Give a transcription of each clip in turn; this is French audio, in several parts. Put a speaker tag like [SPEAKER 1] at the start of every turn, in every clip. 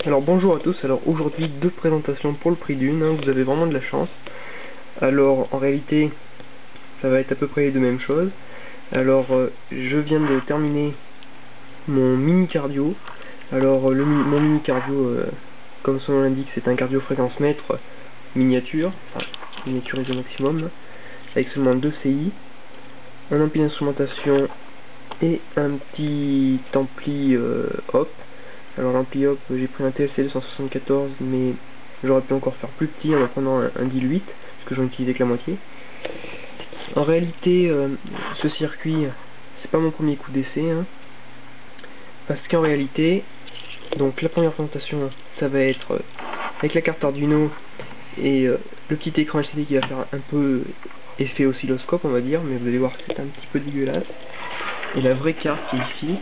[SPEAKER 1] Alors bonjour à tous, alors aujourd'hui deux présentations pour le prix d'une, vous avez vraiment de la chance. Alors en réalité ça va être à peu près les deux mêmes choses. Alors je viens de terminer mon mini cardio. Alors mon mini cardio, comme son nom l'indique, c'est un cardio fréquence mètre miniature, enfin miniaturisé au maximum, avec seulement 2 CI, un ampli d'instrumentation et un petit ampli hop. Alors l'ampli hop, j'ai pris un TLC 274, mais j'aurais pu encore faire plus petit en prenant un 10-8, parce que j'en utilisais que la moitié. En réalité, ce circuit, c'est pas mon premier coup d'essai, hein, parce qu'en réalité, donc la première présentation, ça va être avec la carte Arduino et le petit écran LCD qui va faire un peu effet oscilloscope, on va dire, mais vous allez voir que c'est un petit peu dégueulasse. Et la vraie carte qui est ici,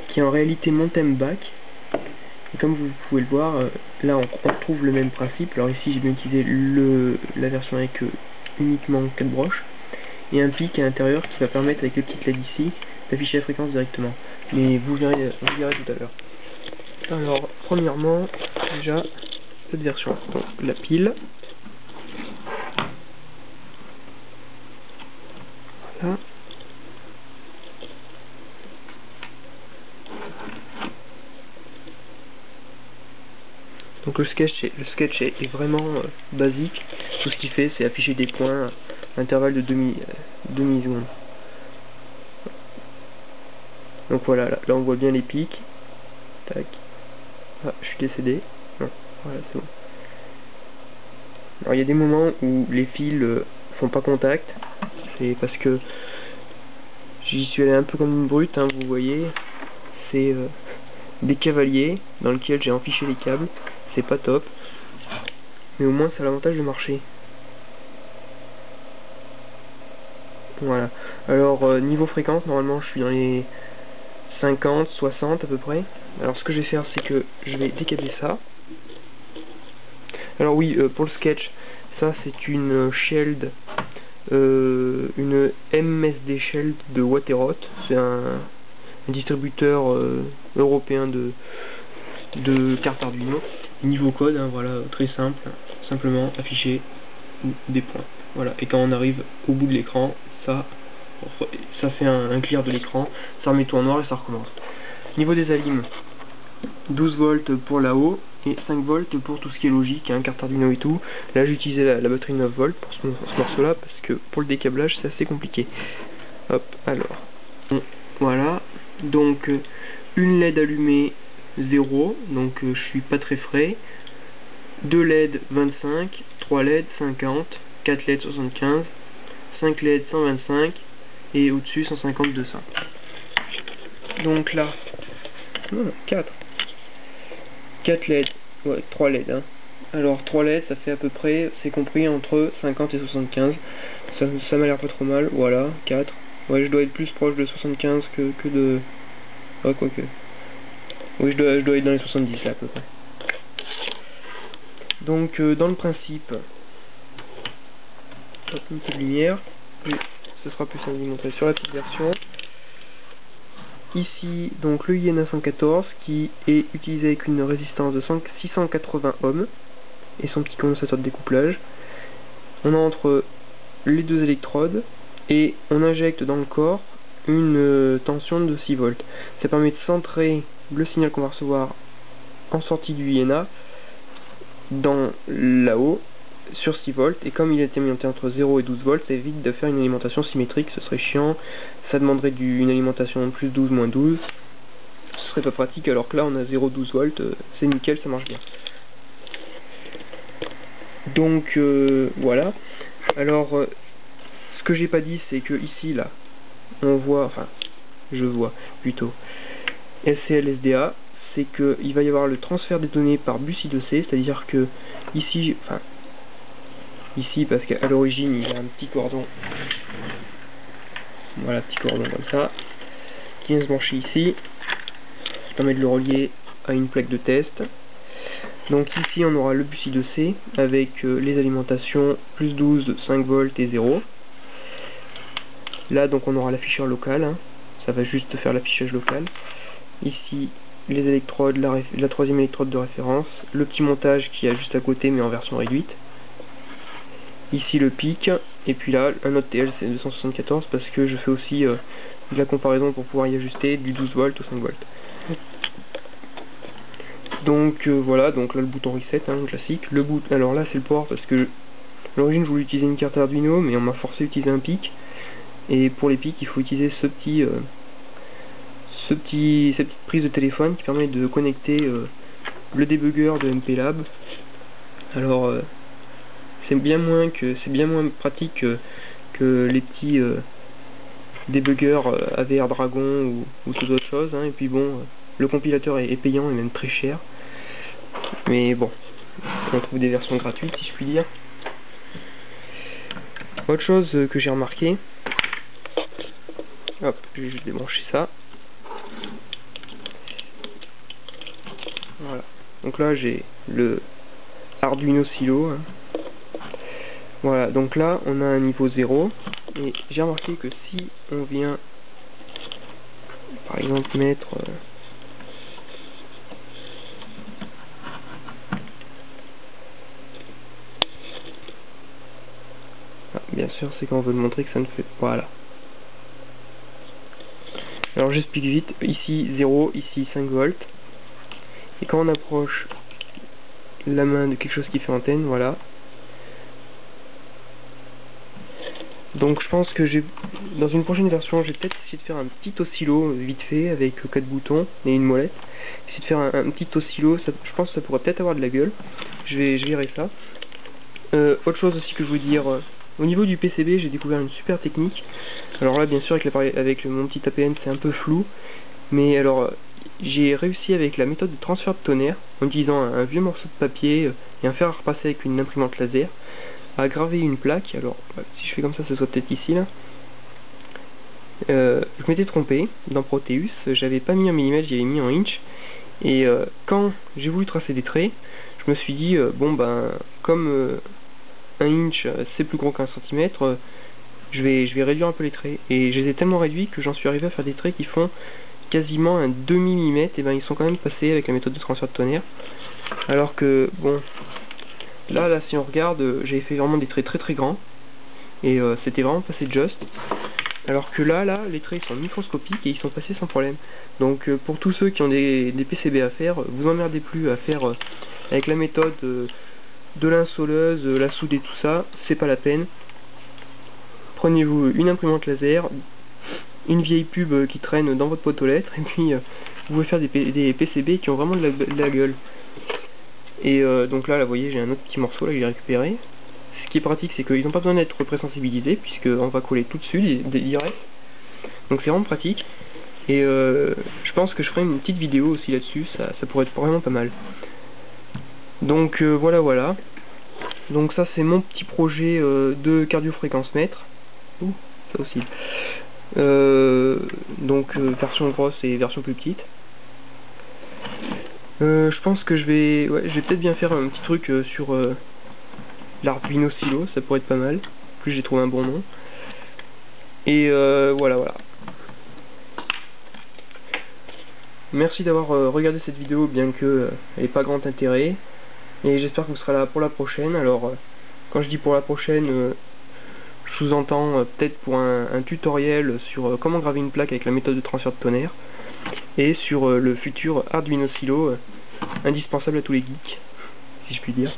[SPEAKER 1] qui est en réalité mon thème back. Et comme vous pouvez le voir, là on retrouve le même principe. Alors ici j'ai bien utilisé la version avec uniquement 4 broches et un pic à l'intérieur qui va permettre avec le petit LED ici d'afficher la fréquence directement. Mais vous verrez tout à l'heure. Alors premièrement, déjà cette version, donc la pile. Voilà. Donc le sketch est vraiment basique. Tout ce qu'il fait, c'est afficher des points à intervalle de demi-seconde. Donc voilà, là on voit bien les pics. Tac. Ah, je suis décédé. Non, voilà, c'est bon. Alors il y a des moments où les fils font pas contact. C'est parce que j'y suis allé un peu comme une brute, hein, vous voyez. C'est des cavaliers dans lesquels j'ai enfiché les câbles. C'est pas top, mais au moins ça a l'avantage de marcher. Voilà. Alors niveau fréquence, normalement je suis dans les 50, 60 à peu près. Alors ce que je vais faire, c'est que je vais décabler ça. Alors oui, pour le sketch, ça c'est une Sheld, une MSD Sheld de Waterot. C'est un distributeur européen de cartes Arduino. Niveau code, hein, voilà, très simple, simplement afficher des points. Voilà, et quand on arrive au bout de l'écran, ça fait un clear de l'écran, ça remet tout en noir et ça recommence. Niveau des alignes, 12 volts pour là-haut et 5 volts pour tout ce qui est logique, hein, carte Arduino et tout. Là j'ai utilisé la batterie 9 volts pour ce morceau là parce que pour le décablage c'est assez compliqué. Hop, alors voilà, donc une LED allumée 0, donc je suis pas très frais, 2 LED 25, 3 LED 50, 4 LED 75, 5 LED 125 et au-dessus 150 200. Donc là, 4 LED, ouais, 3 LED, hein. Alors 3 LED ça fait à peu près, c'est compris entre 50 et 75, ça m'a l'air pas trop mal, voilà, 4, ouais je dois être plus proche de 75 que de, ouais quoique. Oui, je dois être dans les 70 là à peu près. Donc dans le principe, hop, un peu de lumière, ce sera plus simple de montrer sur la petite version. Ici donc le INA 114 qui est utilisé avec une résistance de 680 ohms et son petit condensateur de découplage. On entre les deux électrodes et on injecte dans le corps une tension de 6 volts. Ça permet de centrer le signal qu'on va recevoir en sortie du INA dans là-haut sur 6 volts, et comme il est alimenté entre 0 et 12 volts, ça évite de faire une alimentation symétrique, ce serait chiant, ça demanderait une alimentation plus 12 moins 12, ce serait pas pratique, alors que là on a 0,12 volts, c'est nickel, ça marche bien. Donc voilà. Alors ce que j'ai pas dit, c'est que ici là on voit, enfin je vois plutôt SCL SDA, c'est que il va y avoir le transfert des données par bus I2C, c'est-à-dire que ici, enfin ici parce qu'à l'origine il y a un petit cordon, voilà, petit cordon comme ça, qui vient se brancher ici, qui permet de le relier à une plaque de test. Donc ici on aura le bus I2C avec les alimentations plus 12, 5 volts et 0. Là donc on aura l'afficheur local, hein. Ça va juste faire l'affichage local. Ici les électrodes, la troisième électrode de référence, le petit montage qui est juste à côté mais en version réduite. Ici le pic, et puis là un autre TLC 274 parce que je fais aussi de la comparaison pour pouvoir y ajuster du 12 volts au 5 volts. Donc voilà, donc là le bouton reset, hein, classique. Alors là c'est le port parce que à l'origine je voulais utiliser une carte Arduino mais on m'a forcé à utiliser un pic. Et pour les pics il faut utiliser cette petite prise de téléphone qui permet de connecter le débugger de MPLAB. Alors c'est bien moins pratique que les petits débuggers AVR Dragon ou toute autre chose, hein. Et puis bon, le compilateur est payant et même très cher, mais bon, on trouve des versions gratuites si je puis dire. Autre chose que j'ai remarqué, hop, je vais juste débrancher ça. Voilà, donc là j'ai le Arduino Silo, hein. Voilà, donc là on a un niveau 0 et j'ai remarqué que si on vient par exemple mettre bien sûr c'est quand on veut montrer que ça ne fait pas, voilà. Alors j'explique vite, ici 0, ici 5 volts, et quand on approche la main de quelque chose qui fait antenne, voilà. Donc je pense que dans une prochaine version, j'ai peut-être essayé de faire un petit oscillo vite fait avec 4 boutons et une molette. Essayer de faire un petit oscillo, je pense que ça pourrait peut-être avoir de la gueule. Je verrai ça. Autre chose aussi que je veux dire, au niveau du PCB, j'ai découvert une super technique. Alors là, bien sûr, avec mon petit APN, c'est un peu flou, mais alors j'ai réussi avec la méthode de transfert de tonnerre, en utilisant un vieux morceau de papier et un fer à repasser avec une imprimante laser, à graver une plaque. Alors si je fais comme ça, ce soit peut-être ici là. Je m'étais trompé dans Proteus, j'avais pas mis en millimètre, j'avais mis en inch, et quand j'ai voulu tracer des traits, je me suis dit bon ben comme un inch c'est plus gros qu'un centimètre, je vais réduire un peu les traits, et je les ai tellement réduits que j'en suis arrivé à faire des traits qui font quasiment un demi-millimètre, et ben ils sont quand même passés avec la méthode de transfert de tonnerre. Alors que bon, là si on regarde, j'avais fait vraiment des traits très très grands, et c'était vraiment passé just. Alors que là les traits sont microscopiques et ils sont passés sans problème. Donc pour tous ceux qui ont des PCB à faire, vous emmerdez plus à faire avec la méthode de l'insoleuse, la soude et tout ça, c'est pas la peine. Prenez-vous une imprimante laser, une vieille pub qui traîne dans votre boîte aux lettres, et puis vous pouvez faire des PCB qui ont vraiment de la gueule. Et donc là, vous voyez, j'ai un autre petit morceau là que j'ai récupéré. Ce qui est pratique, c'est qu'ils n'ont pas besoin d'être présensibilisés, puisqu'on va coller tout dessus direct. Donc c'est vraiment pratique. Et je pense que je ferai une petite vidéo aussi là-dessus, ça pourrait être vraiment pas mal. Donc voilà. Donc ça c'est mon petit projet de cardiofréquence mètre. Ouh, ça aussi. Donc version grosse et version plus petite. Je pense que je vais peut-être bien faire un petit truc sur l'Arduino Silo, ça pourrait être pas mal. En plus j'ai trouvé un bon nom. Et voilà. Merci d'avoir regardé cette vidéo, bien que elle n'ait pas grand intérêt. Et j'espère que vous serez là pour la prochaine. Alors quand je dis pour la prochaine, je sous-entends peut-être pour un tutoriel sur comment graver une plaque avec la méthode de transfert de tonnerre, et sur le futur Arduino Silo, indispensable à tous les geeks, si je puis dire.